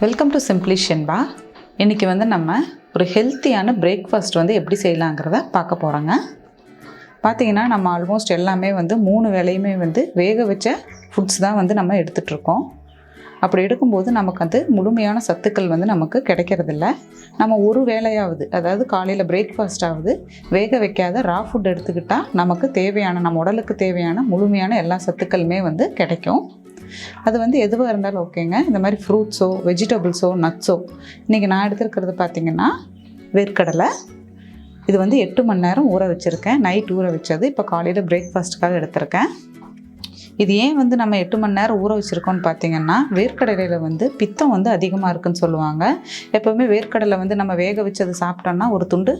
Welcome to simply Shenba. இன்றைக்கி நம்ம ஒரு ஹெல்த்தியான பிரேக்ஃபாஸ்ட் எப்படி செய்யலாங்கிறத பார்க்க போகிறோங்க. பார்த்திங்கன்னா நம்ம ஆல்மோஸ்ட் எல்லாமே 3 வேளையுமே வேக வச்ச ஃபுட்ஸ் தான் நம்ம எடுத்துகிட்ருக்கோம். அப்படி எடுக்கும்போது நமக்கு முழுமையான சத்துக்கள் நமக்கு கிடைக்கிறதில்ல. நம்ம ஒரு வேளையாவது, அதாவது காலையில் பிரேக்ஃபாஸ்ட்டாவது வேக வைக்காத ரா ஃபுட் எடுத்துக்கிட்டால் நமக்கு தேவையான, நம்ம உடலுக்கு தேவையான முழுமையான எல்லா சத்துக்களுமே கிடைக்கும். அது எதுவாக இருந்தாலும் ஓகேங்க. இந்த மாதிரி ஃப்ரூட்ஸோ, வெஜிடபிள்ஸோ, நட்ஸோ. இன்றைக்கி நான் எடுத்துருக்கிறது பார்த்திங்கன்னா வேர்க்கடலை. இது 8 மணி நேரம் ஊற வச்சுருக்கேன். நைட் ஊற வச்சது இப்போ காலையில் பிரேக்ஃபாஸ்ட்டுக்காக எடுத்திருக்கேன். இது ஏன் நம்ம 8 மணி நேரம் ஊற வச்சுருக்கோன்னு பார்த்திங்கன்னா, வேர்க்கடலையில் பித்தம் அதிகமாக இருக்குதுன்னு சொல்லுவாங்க. எப்போவுமே வேர்க்கடலை நம்ம வேக வச்சது சாப்பிட்டோன்னா ஒரு துண்டு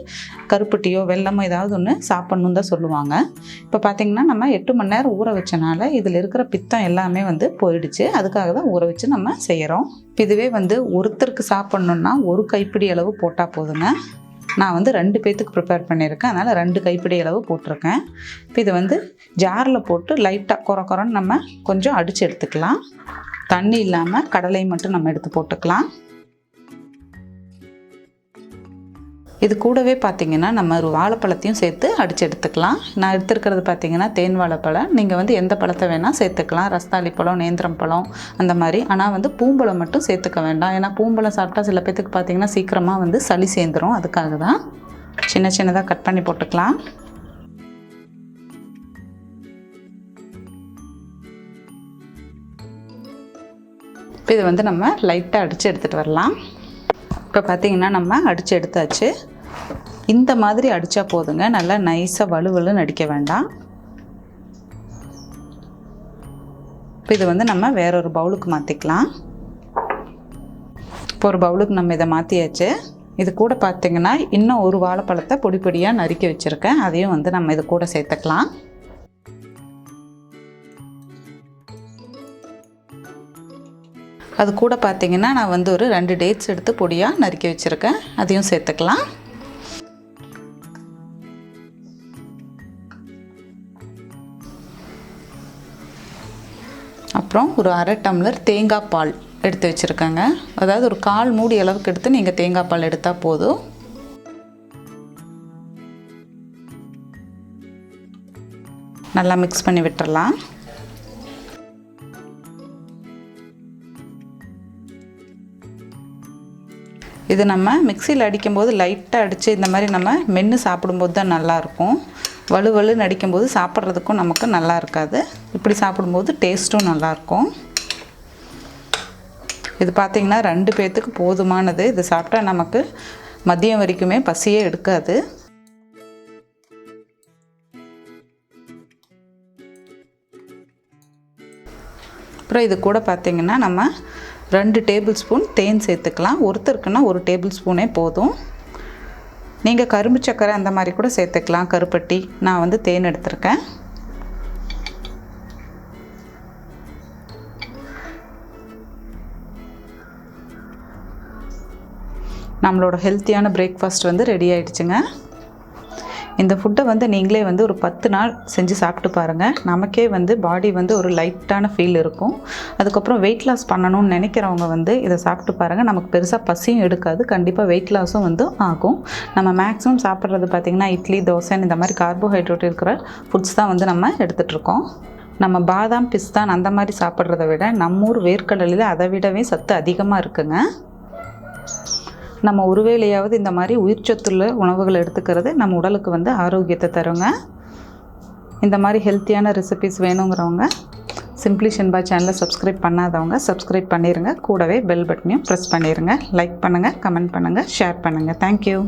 கருப்பட்டியோ வெல்லமோ ஏதாவது ஒன்று சாப்பிட்ணுன்னு தான் சொல்லுவாங்க. இப்போ பார்த்திங்கன்னா நம்ம 8 மணி நேரம் ஊற வச்சனால இதில் இருக்கிற பித்தம் எல்லாமே போயிடுச்சு. அதுக்காக தான் ஊற வச்சு நம்ம செய்கிறோம். இதுவே ஒருத்தருக்கு சாப்பிட்ணுன்னா ஒரு கைப்பிடி அளவு போட்டால் போதுங்க. நான் 2 பேர்த்துக்கு ப்ரிப்பேர் பண்ணியிருக்கேன். அதனால் 2 கைப்பிடி அளவு போட்டிருக்கேன். இப்போ இது ஜாரில் போட்டு லைட்டாக குறன்னு நம்ம கொஞ்சம் அடித்து எடுத்துக்கலாம். தண்ணி இல்லாமல் கடலை மட்டும் நம்ம எடுத்து போட்டுக்கலாம். இது கூடவே பார்த்திங்கன்னா நம்ம ஒரு வாழைப்பழத்தையும் சேர்த்து அடித்து எடுத்துக்கலாம். நான் எடுத்துருக்கிறது பார்த்திங்கன்னா தேன் வாழைப்பழம். நீங்கள் எந்த பழத்தை வேணால் சேர்த்துக்கலாம். ரஸ்தாளி பழம், நேந்திரம் பழம் அந்த மாதிரி. ஆனால் பூம்பழம் மட்டும் சேர்த்துக்க வேண்டாம். ஏன்னா பூம்பழம் சாப்பிட்டா சில பேத்துக்கு பார்த்திங்கன்னா சீக்கிரமாக சளி சேர்ந்துடும். அதுக்காக தான் சின்ன சின்னதாக கட் பண்ணி போட்டுக்கலாம். இப்போ இது நம்ம லைட்டாக அடித்து எடுத்துகிட்டு வரலாம். இப்போ பார்த்திங்கன்னா நம்ம அடித்து எடுத்தாச்சு. இந்த மாதிரி அடித்தா போதுங்க. நல்லா நைஸாக வலுவலுன்னு அடிக்க வேண்டாம். இப்போ இது நம்ம வேறொரு பவுலுக்கு மாற்றிக்கலாம். இப்போ ஒரு பவுலுக்கு நம்ம இதை மாற்றியாச்சு. இது கூட பார்த்திங்கன்னா இன்னும் ஒரு வாழைப்பழத்தை பொடி பொடியாக நறுக்கி வச்சுருக்கேன். அதையும் நம்ம இது கூட சேர்த்துக்கலாம். அது கூட பார்த்திங்கன்னா நான் ஒரு 2 டேட்ஸ் எடுத்து பொடியாக நறுக்கி வச்சுருக்கேன். அதையும் சேர்த்துக்கலாம். அப்புறம் ஒரு 1/2 டம்ளர் தேங்காய் பால் எடுத்து வச்சுருக்கேங்க. அதாவது ஒரு 1/4 மூடி அளவுக்கு எடுத்து நீங்கள் தேங்காய் பால் எடுத்தால் போதும். நல்லா மிக்ஸ் பண்ணி விட்டுறலாம். இது நம்ம மிக்சியில் அடிக்கும்போது லைட்டாக அடித்து இந்த மாதிரி நம்ம மென்று சாப்பிடும்போது தான் நல்லாயிருக்கும். வலுவலுன்னு அடிக்கும்போது சாப்பிட்றதுக்கும் நமக்கு நல்லா இருக்காது. இப்படி சாப்பிடும்போது டேஸ்ட்டும் நல்லாயிருக்கும். இது பார்த்திங்கன்னா 2 பேர்த்துக்கு போதுமானது. இது சாப்பிட்டா நமக்கு மதியம் வரைக்குமே பசியே எடுக்காது. அப்புறம் இது கூட பார்த்திங்கன்னா நம்ம 2 டேபிள் ஸ்பூன் தேன் சேர்த்துக்கலாம். ஒருத்தருக்குன்னா 1 டேபிள் ஸ்பூனே போதும். நீங்கள் கரும்பு சர்க்கரை அந்த மாதிரி கூட சேர்த்துக்கலாம், கருப்பட்டி. நான் தேன் எடுத்திருக்கேன். நம்மளோட ஹெல்த்தியான பிரேக்ஃபாஸ்ட் ரெடி ஆகிடுச்சுங்க. இந்த ஃபுட்டை நீங்களே ஒரு 10 நாள் செஞ்சு சாப்பிட்டு பாருங்கள். நமக்கே பாடி ஒரு லைட்டான ஃபீல் இருக்கும். அதுக்கப்புறம் வெயிட் லாஸ் பண்ணணும்னு நினைக்கிறவங்க இதை சாப்பிட்டு பாருங்கள். நமக்கு பெருசாக பசியும் எடுக்காது. கண்டிப்பாக வெயிட் லாஸும் ஆகும். நம்ம மேக்ஸிமம் சாப்பிட்றது பார்த்திங்கன்னா இட்லி, தோசைன்னு இந்த மாதிரி கார்போஹைட்ரேட் இருக்கிற ஃபுட்ஸ் தான் நம்ம எடுத்துகிட்ருக்கோம். நம்ம பாதாம், பிஸ்தான் அந்த மாதிரி சாப்பிட்றத விட நம்ம ஊர் வேர்க்கடலையில் அதை விடவே சத்து அதிகமாக இருக்குங்க. நம்ம ஒரு வேளையாவது இந்த மாதிரி உயிர்ச்சத்துள்ள உணவுகள் எடுத்துக்கிறது நம்ம உடலுக்கு ஆரோக்கியத்தை தருங்க. இந்த மாதிரி ஹெல்த்தியான ரெசிபிஸ் வேணுங்கிறவங்க சிம்பிளி ஷென்பா சேனலை சப்ஸ்கிரைப் பண்ணாதவங்க சப்ஸ்கிரைப் பண்ணிடுங்க. கூடவே பெல் பட்டனையும் ப்ரெஸ் பண்ணிடுங்க. லைக் பண்ணுங்கள், கமெண்ட் பண்ணுங்கள், ஷேர் பண்ணுங்கள். தேங்க்யூ.